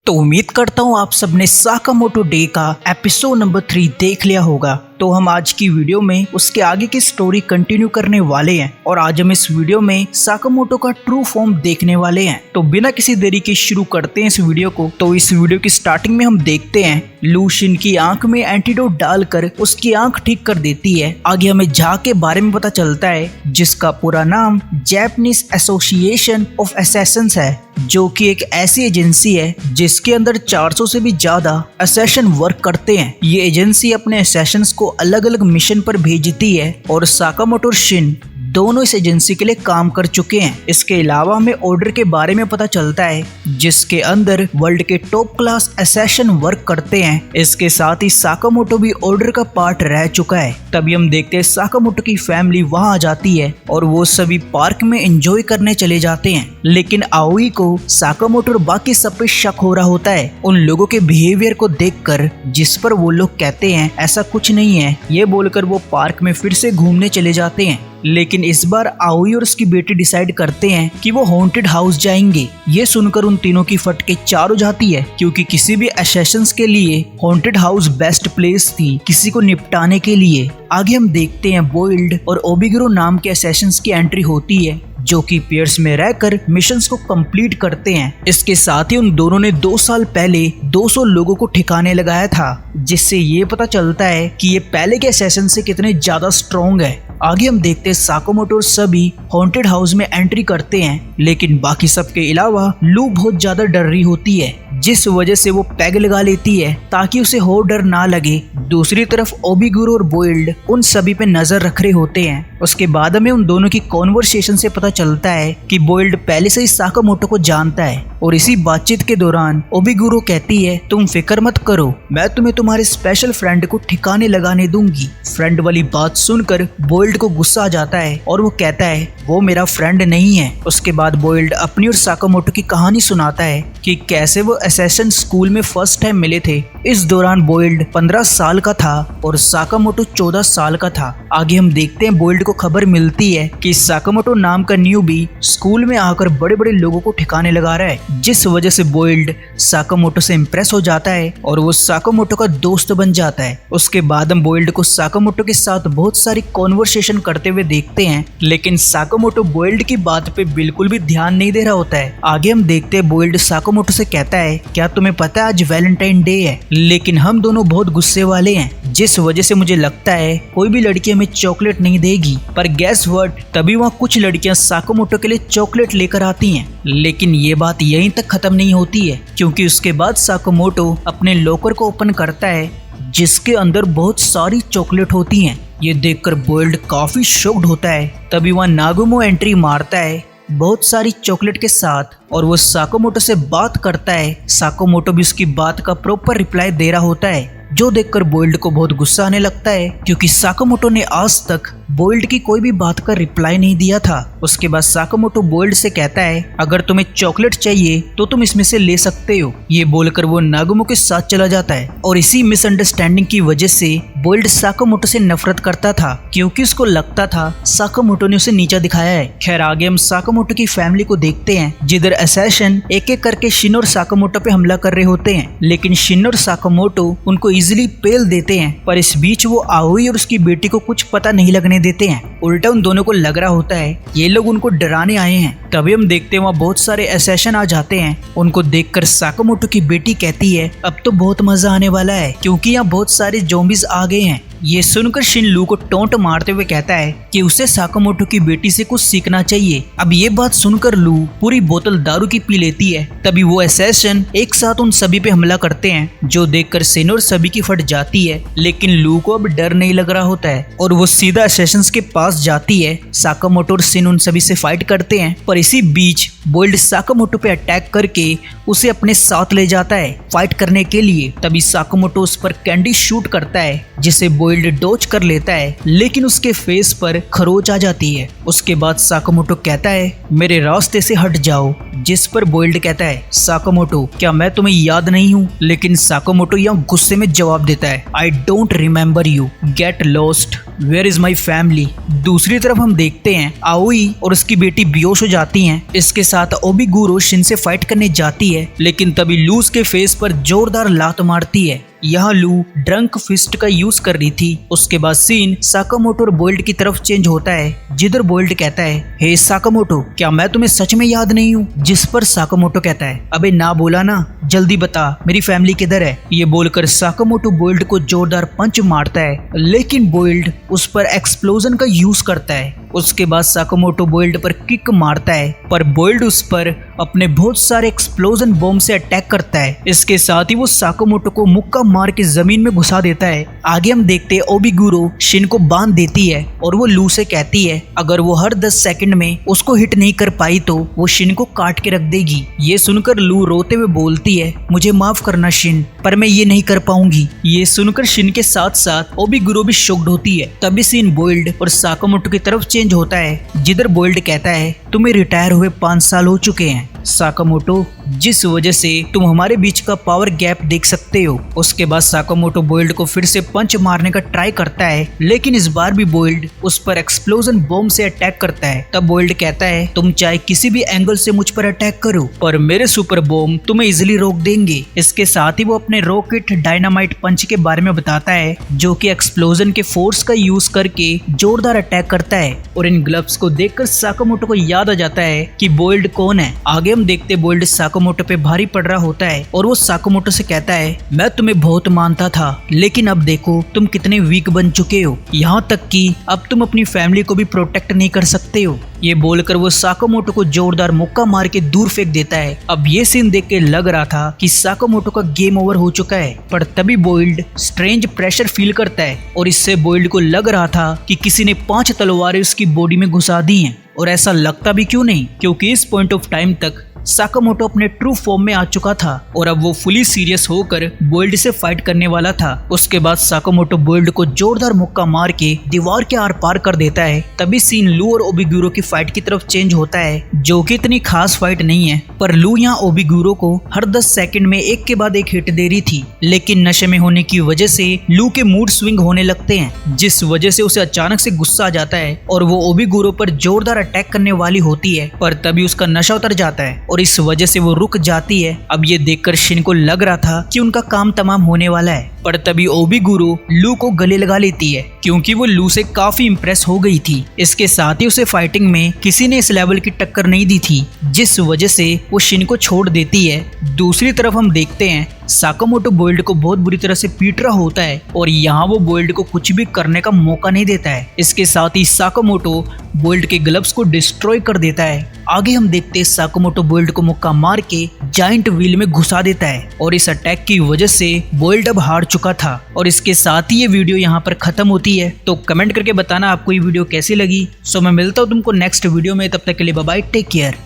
तो उम्मीद करता हूँ आप सबने साकामोटो डे का एपिसोड नंबर 3 देख लिया होगा। तो हम आज की वीडियो में उसके आगे की स्टोरी कंटिन्यू करने वाले हैं और आज हम इस वीडियो में साकामोटो का ट्रू फॉर्म देखने वाले हैं। तो बिना किसी देरी के शुरू करते हैं इस वीडियो को। तो इस वीडियो की स्टार्टिंग में हम देखते हैं लू शिन की आंख में एंटीडोट डालकर उसकी आंख ठीक कर देती है। आगे हमें झा के बारे में पता चलता है जिसका पूरा नाम जैपनीज एसोसिएशन ऑफ असैसिन्स है, जो कि एक ऐसी एजेंसी है जिसके अंदर 400 से भी ज्यादा असैसिन वर्क करते हैं। ये एजेंसी अपने असैसिन्स को अलग अलग मिशन पर भेजती है और साकामोटो और शिन दोनों इस एजेंसी के लिए काम कर चुके हैं। इसके अलावा हमें ऑर्डर के बारे में पता चलता है जिसके अंदर वर्ल्ड के टॉप क्लास असैसिन वर्क करते हैं। इसके साथ ही साकामोटो भी ऑर्डर का पार्ट रह चुका है। तभी हम देखते हैं साकामोटो की फैमिली वहां आ जाती है और वो सभी पार्क में एंजॉय करने चले जाते हैं। लेकिन आओई को साकामोटो और बाकी सब पे शक हो रहा होता है उन लोगों के बिहेवियर को देखकर, जिस पर वो लोग कहते हैं ऐसा कुछ नहीं है। ये बोलकर वो पार्क में फिर से घूमने चले जाते हैं। लेकिन इस बार आओई और उसकी बेटी डिसाइड करते हैं कि वो हॉन्टेड हाउस जाएंगे। ये सुनकर उन तीनों की फटके चार हो जाती है, क्योंकि किसी भी असैसिन्स के लिए हॉन्टेड हाउस बेस्ट प्लेस थी किसी को निपटाने के लिए। आगे हम देखते हैं बॉइल्ड और ओबिगुरो नाम के असैसिन्स की एंट्री होती है, जो कि पेयर्स में रहकर मिशंस को कंप्लीट करते हैं। इसके साथ ही उन दोनों ने 2 साल पहले 200 लोगों को ठिकाने लगाया था, जिससे ये पता चलता है कि ये पहले के असैसिन से कितने ज्यादा स्ट्रॉन्ग है। आगे हम देखते हैं साकामोटो सभी हॉन्टेड हाउस में एंट्री करते हैं, लेकिन बाकी सब के अलावा लू बहुत ज्यादा डर रही होती है, जिस वजह से वो पैग लगा लेती है ताकि उसे हो डर ना लगे। दूसरी तरफ ओबिगुरो और बॉइल्ड उन सभी पे नजर रख रहे होते हैं। उसके बाद हमें उन दोनों की कॉन्वर्सेशन से पता चलता है कि बॉइल्ड पहले से ही साकामोटो को जानता है और इसी बातचीत के दौरान ओबिगुरो कहती है तुम फिक्र मत करो, मैं तुम्हें तुम्हारे स्पेशल फ्रेंड को ठिकाने लगाने दूंगी। फ्रेंड वाली बात सुनकर बॉइल्ड को गुस्सा आ जाता है और वो कहता है वो मेरा फ्रेंड नहीं है। उसके बाद बॉइल्ड अपनी और साकामोटो की कहानी सुनाता है कि कैसे वो असैसिन स्कूल में फर्स्ट टाइम मिले थे। इस दौरान बॉइल्ड 15 साल का था और साकामोटो 14 साल का था। आगे हम देखते हैं बॉइल्ड को खबर मिलती है कि साकामोटो नाम का न्यूबी स्कूल में आकर बड़े बड़े लोगों को ठिकाने लगा रहा है, जिस वजह से बॉइल्ड साकामोटो से इम्प्रेस हो जाता है और वो साकामोटो का दोस्त बन जाता है। उसके बाद हम बॉइल्ड को साकामोटो के साथ बहुत सारी कॉन्वर्सेशन करते हुए देखते हैं, लेकिन साकामोटो बॉइल्ड की बात पे बिल्कुल भी ध्यान नहीं दे रहा होता है। आगे हम देखते हैं बॉइल्ड साकामोटो से कहता है क्या तुम्हें पता है आज वैलेंटाइन डे है, लेकिन हम दोनों बहुत गुस्से वाले हैं, जिस वजह से मुझे लगता है कोई भी लड़की हमें चॉकलेट नहीं देगी। पर गैस व्हाट, तभी वहाँ कुछ लड़कियां साकामोटो के लिए चॉकलेट लेकर आती हैं। लेकिन ये बात यहीं तक खत्म नहीं होती है, क्योंकि उसके बाद साकामोटो अपने लॉकर को ओपन करता है जिसके अंदर बहुत सारी चॉकलेट होती हैं। ये देखकर बॉइल्ड काफी शॉक्ड होता है। तभी वहाँ नागुमो एंट्री मारता है बहुत सारी चॉकलेट के साथ और वो साकामोटो से बात करता है। साकामोटो भी उसकी बात का प्रॉपर रिप्लाई दे रहा होता है, जो देखकर बॉइल्ड को बहुत गुस्सा आने लगता है, क्योंकि साकामोटो ने आज तक बॉइल्ड की कोई भी बात का रिप्लाई नहीं दिया था। उसके बाद साकामोटो बॉइल्ड से कहता है अगर तुम्हें चॉकलेट चाहिए तो तुम इसमें से ले सकते हो। ये बोलकर वो नागुमो के साथ चला जाता है और इसी मिसअंडरस्टैंडिंग की वजह से बॉइल्ड साकामोटो से नफरत करता था, क्योंकि उसको लगता था साकामोटो ने उसे नीचा दिखाया है। खैर आगे हम साकामोटो की फैमिली को देखते हैं, जिधर असैसिन एक एक करके शिन और साकामोटो पे हमला कर रहे होते हैं, लेकिन शिन और साकामोटो उनको इजिली पेल देते हैं। पर इस बीच वो आओई और उसकी बेटी को कुछ पता नहीं लगने देते हैं। उल्टा उन दोनों को लग रहा होता है ये लोग उनको डराने आए हैं। तभी हम देखते हैं वहाँ बहुत सारे असैसिन आ जाते हैं। उनको देखकर साकामोटो की बेटी कहती है अब तो बहुत मजा आने वाला है, क्योंकि यहाँ बहुत सारे ज़ॉम्बीज आ गए हैं। ये सुनकर शिन लू को टोंट मारते हुए कहता है कि उसे साकामोटो की बेटी से कुछ सीखना चाहिए। अब ये बात सुनकर लू पूरी बोतल दारू की पी लेती है। तभी वो असैसिन एक साथ उन सभी पे हमला करते हैं, जो देखकर शिन और सभी की फट जाती है। लेकिन लू को अब डर नहीं लग रहा होता है और वो सीधा असैसिन्स के पास जाती है। साकामोटो और शिन उन सभी से फाइट करते हैं, पर इसी बीच बॉइल्ड साकामोटो पे अटैक करके उसे अपने साथ ले जाता है फाइट करने के लिए। तभी साकामोटो उस पर कैंडी शूट करता है, जिसे बॉइल्ड डॉज कर लेता है, लेकिन उसके फेस पर खरोच आ जाती है। उसके बाद साकामोटो कहता है मेरे रास्ते से हट जाओ, जिस पर बॉइल्ड कहता है साकामोटो क्या मैं तुम्हें याद नहीं हूँ? लेकिन साकामोटो यहाँ गुस्से में जवाब देता है I don't remember you, get lost. Where is my family. दूसरी तरफ हम देखते हैं आओई और उसकी बेटी बेहोश हो जाती हैं। इसके साथ ओबिगुरो शिन से फाइट करने जाती है, लेकिन तभी लू के फेस पर जोरदार लात मारती है। यहाँ लू ड्रंक फिस्ट का यूज कर रही थी। उसके बाद सीन साकामोटो और बोल्ड की तरफ चेंज होता है, जिधर बोल्ड कहता है, हे साकामोटो, क्या मैं तुम्हें सच में याद नहीं हूँ? जिस पर साकामोटो कहता है, अबे ना बोला ना, जल्दी बता मेरी फैमिली किधर है? ये बोलकर साकामोटो बोल्ड को जोरदार पंच मारता है, लेकिन बोल्ड उस पर एक्सप्लोजन का यूज करता है। उसके बाद साकामोटो बोल्ड पर किक मारता है, पर बोल्ड उस पर अपने बहुत सारे एक्सप्लोजन बॉम्ब से अटैक करता है। इसके साथ ही वो साकामोटो को मुक्का मार के जमीन में घुसा देता है। आगे हम देखते हैं ओबिगुरो शिन को बांध देती है और वो लू से कहती है अगर वो हर 10 सेकंड में उसको हिट नहीं कर पाई तो वो शिन को काट के रख देगी। ये सुनकर लू रोते हुए बोलती है, मुझे माफ करना शिन, पर मैं ये नहीं कर पाऊंगी। ये सुनकर शिन के साथ साथ ओबिगुरो भी शॉक्ड होती है। तभी सीन बोल्ड और साकामोटो की तरफ चेंज होता है, जिधर बोल्ड कहता है, तुम्हें रिटायर हुए 5 साल हो चुके हैं साकामोटो, जिस वजह से तुम हमारे बीच का पावर गैप देख सकते हो। उसके बाद साकामोटो बोल्ड को फिर से पंच मारने का ट्राई करता है, लेकिन इस बार भी बोल्ड उस पर एक्सप्लोजन बॉम्ब से अटैक करता है। तब बोल्ड कहता है, तुम चाहे किसी भी एंगल से मुझ पर अटैक करो, पर मेरे सुपर बॉम्ब तुम्हें इजिली रोक देंगे। इसके साथ ही वो अपने रॉकेट डायनामाइट पंच के बारे में बताता है, जो कि एक्सप्लोजन के फोर्स का यूज करके जोरदार अटैक करता है। और इन ग्लव्स को देखकर साकामोटो को याद आ जाता है कि बोल्ड कौन है। आगे हम देखते बोल्ड साकामोटो पे भारी पड़ रहा होता है और वो साकामोटो से कहता है, मैं तुम्हें बहुत मानता था, लेकिन अब देखो तुम कितने वीक बन चुके हो, यहाँ तक कि अब तुम अपनी फैमिली को भी प्रोटेक्ट नहीं कर सकते हो। ये बोलकर वो साकामोटो को जोरदार मुक्का मार के दूर फेंक देता है। अब ये सीन देख के लग रहा था कि साकामोटो का गेम ओवर हो चुका है, पर तभी बोल्ड स्ट्रेंज प्रेशर फील करता है और इससे बोल्ड को लग रहा था कि किसी ने 5 तलवारें उसकी बॉडी में घुसा दी हैं। और ऐसा लगता भी क्यों नहीं, क्योंकि इस पॉइंट ऑफ टाइम तक साकामोटो अपने ट्रू फॉर्म में आ चुका था और अब वो फुली सीरियस होकर बोल्ड से फाइट करने वाला था। उसके बाद साकामोटो बोल्ड को जोरदार मुक्का मार के दीवार के आर पार कर देता है। तभी सीन लू और ओबिगुरो की फाइट की तरफ चेंज होता है, जो कि इतनी खास फाइट नहीं है, पर लू यहाँ ओबिगुरो को हर 10 सेकंड में एक के बाद एक हिट दे रही थी, लेकिन नशे में होने की वजह से लू के मूड स्विंग होने लगते हैं, जिस वजह से उसे अचानक से गुस्सा आ जाता है और वो ओबिगुरो पर जोरदार अटैक करने वाली होती है, पर तभी उसका नशा उतर जाता है और इस वजह से वो रुक जाती है। अब ये देखकर शिन को लग रहा था कि उनका काम तमाम होने वाला है, पर तभी ओबिगुरो लू को गले लगा लेती है, क्योंकि वो लू से काफी इंप्रेस हो गई थी। इसके साथ ही उसे फाइटिंग में किसी ने इस लेवल की टक्कर नहीं दी थी, जिस वजह से वो शिन को छोड़ देती है। दूसरी तरफ हम देखते हैं साकामोटो बोल्ड को बहुत बुरी तरह से पीट रहा होता है और यहाँ वो बोल्ड को कुछ भी करने का मौका नहीं देता है। इसके साथ ही साकामोटो बोल्ड के ग्लव्स को डिस्ट्रॉय कर देता है। आगे हम देखते हैं साकामोटो बोल्ड को मुक्का मार के जाइंट व्हील में घुसा देता है और इस अटैक की वजह से बोल्ड अब हार चुका था। और इसके साथ ही ये वीडियो यहाँ पर खत्म होती है। तो कमेंट करके बताना आपको ये वीडियो कैसी लगी। सो मैं मिलता हूँ तुमको नेक्स्ट वीडियो में, तब तक के लिए बाय बाय, टेक केयर।